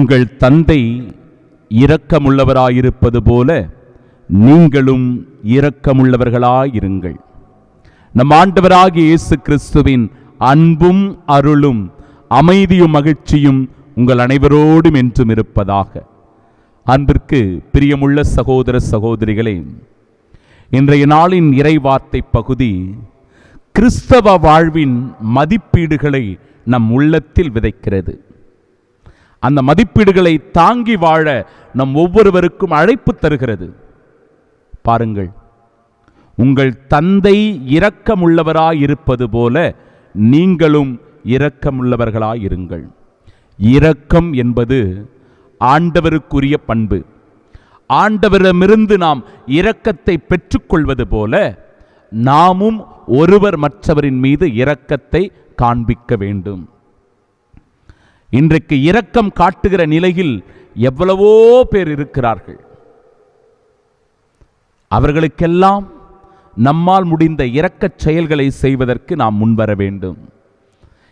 உங்கள் தந்தை இரக்கமுள்ளவராயிருப்பது போல நீங்களும் இரக்கமுள்ளவர்களாயிருங்கள். நம் ஆண்டவராகிய இயேசு கிறிஸ்துவின் அன்பும் அருளும் அமைதியும் மகிழ்ச்சியும் உங்கள் அனைவரோடும் என்றும் இருப்பதாக. அன்பிற்கு பிரியமுள்ள சகோதர சகோதரிகளே, இன்றைய நாளின் இறைவார்த்தை பகுதி கிறிஸ்தவ வாழ்வின் மதிப்பீடுகளை நம் உள்ளத்தில் விதைக்கிறது. அந்த மதிப்பீடுகளை தாங்கி வாழ நம் ஒவ்வொருவருக்கும் அழைப்பு தருகிறது. பாருங்கள், உங்கள் தந்தை இரக்கமுள்ளவராயிருப்பது போல நீங்களும் இரக்கமுள்ளவர்களாயிருங்கள். இரக்கம் என்பது ஆண்டவருக்குரிய பண்பு. ஆண்டவரிடமிருந்து நாம் இரக்கத்தை பெற்றுக்கொள்வது போல நாமும் ஒருவர் மற்றவரின் மீது இரக்கத்தை காண்பிக்க வேண்டும். இன்றைக்கு இரக்கம் காட்டுகிற நிலையில் எவ்வளவோ பேர் இருக்கிறார்கள். அவர்களுக்கெல்லாம் நம்மால் முடிந்த இரக்கச் செயல்களை செய்வதற்கு நாம் முன்வர வேண்டும்.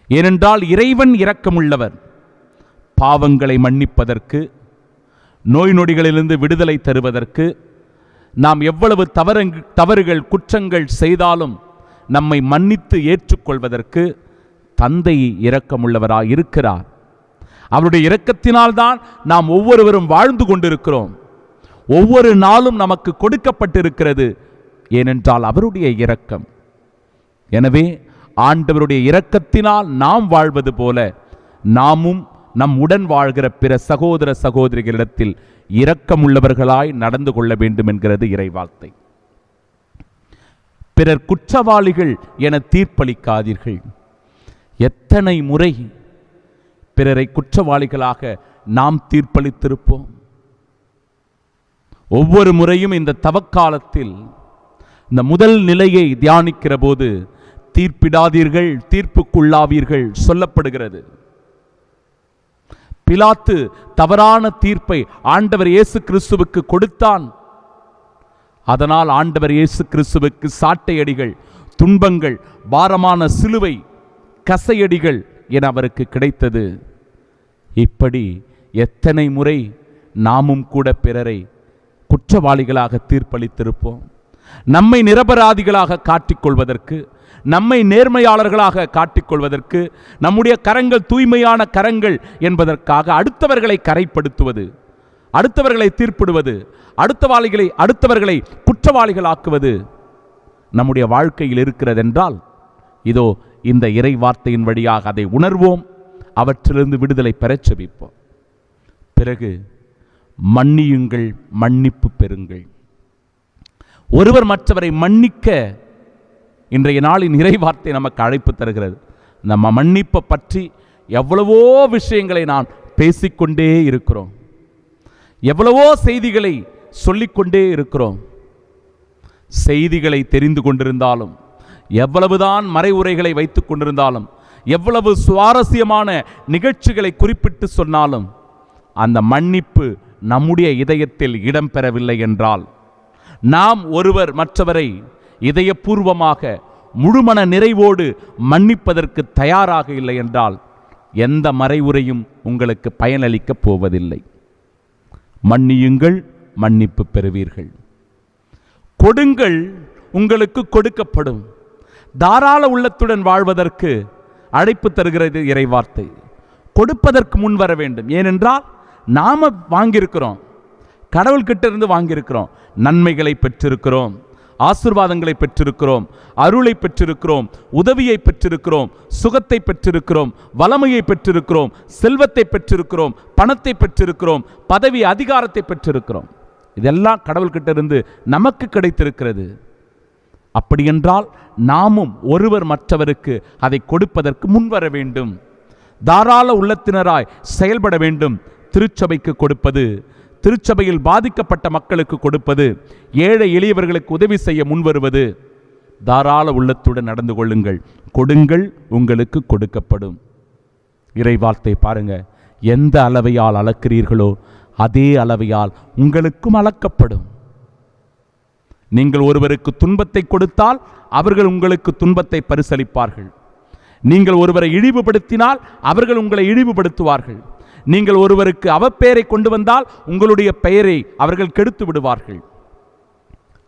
ஏனென்றால் இறைவன் இரக்கமுள்ளவர். பாவங்களை மன்னிப்பதற்கு, நோய் நொடிகளிலிருந்து விடுதலை தருவதற்கு, நாம் எவ்வளவு தவறுகள் குற்றங்கள் செய்தாலும் நம்மை மன்னித்து ஏற்றுக்கொள்வதற்கு தந்தை இரக்கமுள்ளவராய் இருக்கிறார். அவருடைய இரக்கத்தினால்தான் நாம் ஒவ்வொருவரும் வாழ்ந்து கொண்டிருக்கிறோம். ஒவ்வொரு நாளும் நமக்கு கொடுக்கப்பட்டிருக்கிறது. ஏனென்றால் அவருடைய இரக்கம். எனவே ஆண்டவருடைய இரக்கத்தினால் நாம் வாழ்வது போல நாமும் நம் உடன் வாழ்கிற பிற சகோதர சகோதரிகளிடத்தில் இரக்கமுள்ளவர்களாய் நடந்து கொள்ள வேண்டும் என்கிறது இறைவார்த்தை. பிறர் குற்றவாளிகள் என தீர்ப்பளிக்காதீர்கள். எத்தனை முறை பிறரை குற்றவாளிகளாக நாம் தீர்ப்பளித்திருப்போம். ஒவ்வொரு முறையும் இந்த தவக்காலத்தில் இந்த முதல் நிலையை தியானிக்கிற போது தீர்ப்பிடாதீர்கள், தீர்ப்புக்குள்ளாவீர்கள் சொல்லப்படுகிறது. பிலாத்து தவறான தீர்ப்பை ஆண்டவர் இயேசு கிறிஸ்துவுக்கு கொடுத்தான். அதனால் ஆண்டவர் இயேசு கிறிஸ்துவுக்கு சாட்டையடிகள், துன்பங்கள், பாரமான சிலுவை, கசையடிகள் என அவருக்கு கிடைத்தது. இப்படி எத்தனை முறை நாமும் கூட பிறரை குற்றவாளிகளாக தீர்ப்பளித்திருப்போம். நம்மை நிரபராதிகளாக காட்டிக்கொள்வதற்கு, நம்மை நேர்மையாளர்களாக காட்டிக்கொள்வதற்கு, நம்முடைய கரங்கள் தூய்மையான கரங்கள் என்பதற்காக அடுத்தவர்களை கரைப்படுத்துவது, அடுத்தவர்களை தீர்ப்பிடுவது, அடுத்தவர்களை குற்றவாளிகளாக்குவது நம்முடைய வாழ்க்கையில் இருக்கிறதென்றால், இதோ இந்த இறை வார்த்தையின் வழியாக அதை உணர்வோம், அவற்றிலிருந்து விடுதலை பெறச் செபிப்போம். பிறகு மன்னியுங்கள், மன்னிப்பு பெறுங்கள். ஒருவர் மற்றவரை மன்னிக்க இன்றைய நாளின் இறைவார்த்தை நமக்கு அழைப்பு தருகிறது. நம்ம மன்னிப்பை பற்றி எவ்வளவோ விஷயங்களை நான் பேசிக்கொண்டே இருக்கிறோம். எவ்வளவோ செய்திகளை சொல்லிக்கொண்டே இருக்கிறோம். செய்திகளை தெரிந்து கொண்டிருந்தாலும், எவ்வளவுதான் மறைவுரைகளை வைத்துக் கொண்டிருந்தாலும், எவ்வளவு சுவாரஸ்யமான நிகழ்ச்சிகளை குறிப்பிட்டு சொன்னாலும், அந்த மன்னிப்பு நம்முடைய இதயத்தில் இடம்பெறவில்லை என்றால், நாம் ஒருவர் மற்றவரை இதயபூர்வமாக முழுமன நிறைவோடு மன்னிப்பதற்கு தயாராக இல்லை என்றால், எந்த மறைவுரையும் உங்களுக்கு பயனளிக்கப் போவதில்லை. மன்னியுங்கள், மன்னிப்பு பெறுவீர்கள். கொடுங்கள், உங்களுக்கு கொடுக்கப்படும். தாராள உள்ளத்துடன் வாழ்வதற்கு அழைப்பு தருகிறது இறைவார்த்தை. கொடுப்பதற்கு முன் வர வேண்டும். ஏனென்றால் நாம வாங்கியிருக்கிறோம், கடவுள்கிட்ட இருந்து வாங்கியிருக்கிறோம். நன்மைகளை பெற்றிருக்கிறோம், ஆசீர்வாதங்களை பெற்றிருக்கிறோம், அருளை பெற்றிருக்கிறோம், உதவியை பெற்றிருக்கிறோம், சுகத்தை பெற்றிருக்கிறோம், வளமையை பெற்றிருக்கிறோம், செல்வத்தை பெற்றிருக்கிறோம், பணத்தை பெற்றிருக்கிறோம், பதவி அதிகாரத்தை பெற்றிருக்கிறோம். இதெல்லாம் கடவுள்கிட்ட இருந்து நமக்கு கிடைத்திருக்கிறது. அப்படியென்றால் நாமும் ஒருவர் மற்றவருக்கு அதை கொடுப்பதற்கு முன்வர வேண்டும். தாராள உள்ளத்தினராய் செயல்பட வேண்டும். திருச்சபைக்கு கொடுப்பது, திருச்சபையில் பாதிக்கப்பட்ட மக்களுக்கு கொடுப்பது, ஏழை எளியவர்களுக்கு உதவி செய்ய முன்வருவது, தாராள உள்ளத்துடன் நடந்து கொள்ளுங்கள். கொடுங்கள், உங்களுக்கு கொடுக்கப்படும். இறைவார்த்தை பாருங்க, எந்த அளவையால் அளக்கிறீர்களோ அதே அளவையால் உங்களுக்கும் அளக்கப்படும். நீங்கள் ஒருவருக்கு துன்பத்தை கொடுத்தால் அவர்கள் உங்களுக்கு துன்பத்தை பரிசளிப்பார்கள். நீங்கள் ஒருவரை இழிவுபடுத்தினால் அவர்கள் உங்களை இழிவுபடுத்துவார்கள். நீங்கள் ஒருவருக்கு அவப்பெயரை கொண்டு வந்தால் உங்களுடைய பெயரை அவர்கள் கெடுத்து விடுவார்கள்.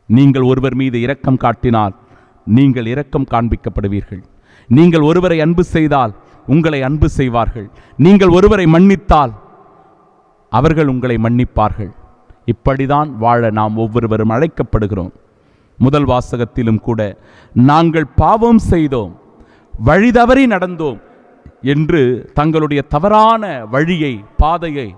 நீங்கள் ஒருவர் மீது இரக்கம் காட்டினால் நீங்கள் இரக்கம் காண்பிக்கப்படுவீர்கள். நீங்கள் ஒருவரை அன்பு செய்தால் உங்களை அன்பு செய்வார்கள். நீங்கள் ஒருவரை மன்னித்தால் அவர்கள் உங்களை மன்னிப்பார்கள். இப்படிதான் வாழ நாம் ஒவ்வொருவரும் அழைக்கப்படுகிறோம். முதல் வாசகத்திலும் கூட நாங்கள் பாவம் செய்தோம், வழி தவறி நடந்தோம் என்று தங்களுடைய தவறான வழியை, பாதையை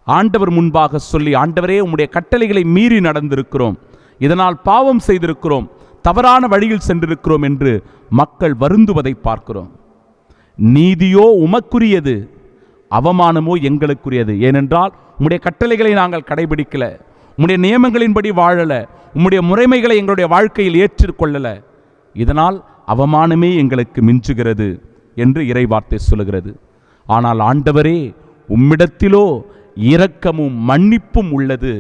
ஆண்டவர் முன்பாக சொல்லி, ஆண்டவரே உம்முடைய கட்டளைகளை மீறி நடந்திருக்கிறோம், இதனால் பாவம் செய்திருக்கிறோம், தவறான வழியில் சென்றிருக்கிறோம் என்று மக்கள் வருந்துவதை பார்க்கிறோம். நீதியோ உமக்குரியது, அவமானமோ எங்களுக்குரியது. ஏனென்றால் உம்முடைய கட்டளைகளை நாங்கள் கடைபிடிக்கல, உம்முடைய நியமங்களின்படி வாழல, உம்முடைய முறைமைகளை எங்களுடைய வாழ்க்கையில் ஏற்றுக்கொள்ளல, இதனால் அவமானமே எங்களுக்கு மிஞ்சுகிறது என்று இறைவார்த்தை சொல்லுகிறது. ஆனால் ஆண்டவரே உம்மிடத்திலோ இரக்கமும் மன்னிப்பும் உள்ளது.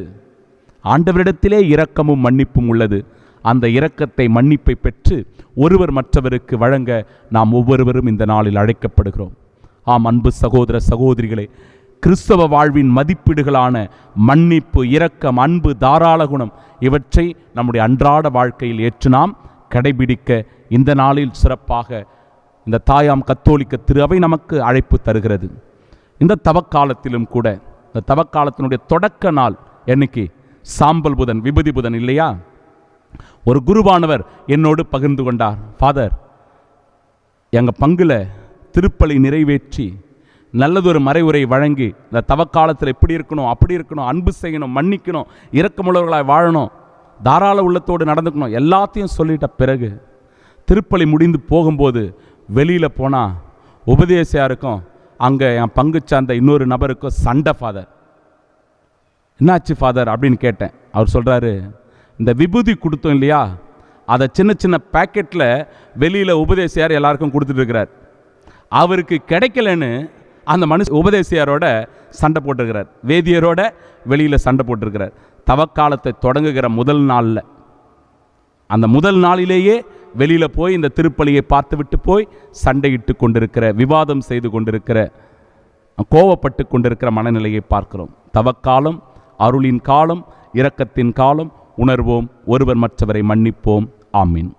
ஆண்டவரிடத்திலே இரக்கமும் மன்னிப்பும் உள்ளது. அந்த இரக்கத்தை, மன்னிப்பை பெற்று ஒருவர் மற்றவருக்கு வழங்க நாம் ஒவ்வொருவரும் இந்த நாளில் அழைக்கப்படுகிறோம். ஆம் அன்பு சகோதர சகோதரிகளே, கிறிஸ்தவ வாழ்வின் மதிப்பீடுகளான மன்னிப்பு, இரக்கம், அன்பு, தாராள குணம் இவற்றை நம்முடைய அன்றாட வாழ்க்கையில் ஏற்று நாம் கடைபிடிக்க இந்த நாளில் சிறப்பாக இந்த தாயாம் கத்தோலிக்க திரு அவை நமக்கு அழைப்பு தருகிறது. இந்த தவக்காலத்திலும் கூட, இந்த தவக்காலத்தினுடைய தொடக்க நாள் என்னைக்கு? சாம்பல் புதன், விபூதி புதன் இல்லையா? ஒரு குருவானவர் என்னோடு பகிர்ந்து கொண்டார். ஃபாதர், எங்கள் பங்குல திருப்பலி நிறைவேற்றி நல்லதொரு மறைவுரை வழங்கி இந்த தவக்காலத்தில் எப்படி இருக்கணும், அப்படி இருக்கணும், அன்பு செய்யணும், மன்னிக்கணும், இரக்கமுள்ளவர்களாய் வாழணும், தாராள உள்ளத்தோடு நடந்துக்கணும், எல்லாத்தையும் சொல்லிட்ட பிறகு திருப்பலி முடிந்து போகும்போது வெளியில் போனால் உபதேசியாருக்கும் அங்கே என் பங்கு சார்ந்த இன்னொரு நபருக்கும் சண்டை. ஃபாதர், என்னாச்சு ஃபாதர் அப்படின்னு கேட்டேன். அவர் சொல்கிறாரு, இந்த விபூதி கொடுத்தோம் இல்லையா, அதை சின்ன சின்ன பேக்கெட்டில் வெளியில் உபதேசியார் எல்லாருக்கும் கொடுத்துட்ருக்கிறார். அவருக்கு கிடைக்கலன்னு அந்த உபதேசியாரோட சண்டை போட்டிருக்கிறார், வேதியரோட வெளியில் சண்டை போட்டிருக்கிறார். தவக்காலத்தை தொடங்குகிற முதல் நாளில், அந்த முதல் நாளிலேயே வெளியில் போய் இந்த திருப்பலியை பார்த்துவிட்டு போய் சண்டையிட்டு கொண்டிருக்கிற, விவாதம் செய்து கொண்டிருக்கிற, கோவப்பட்டு கொண்டிருக்கிற மனநிலையை பார்க்கிறோம். தவக்காலம் அருளின் காலம், இரக்கத்தின் காலம். உணர்வோம், ஒருவர் மற்றவரை மன்னிப்போம். ஆமீன்.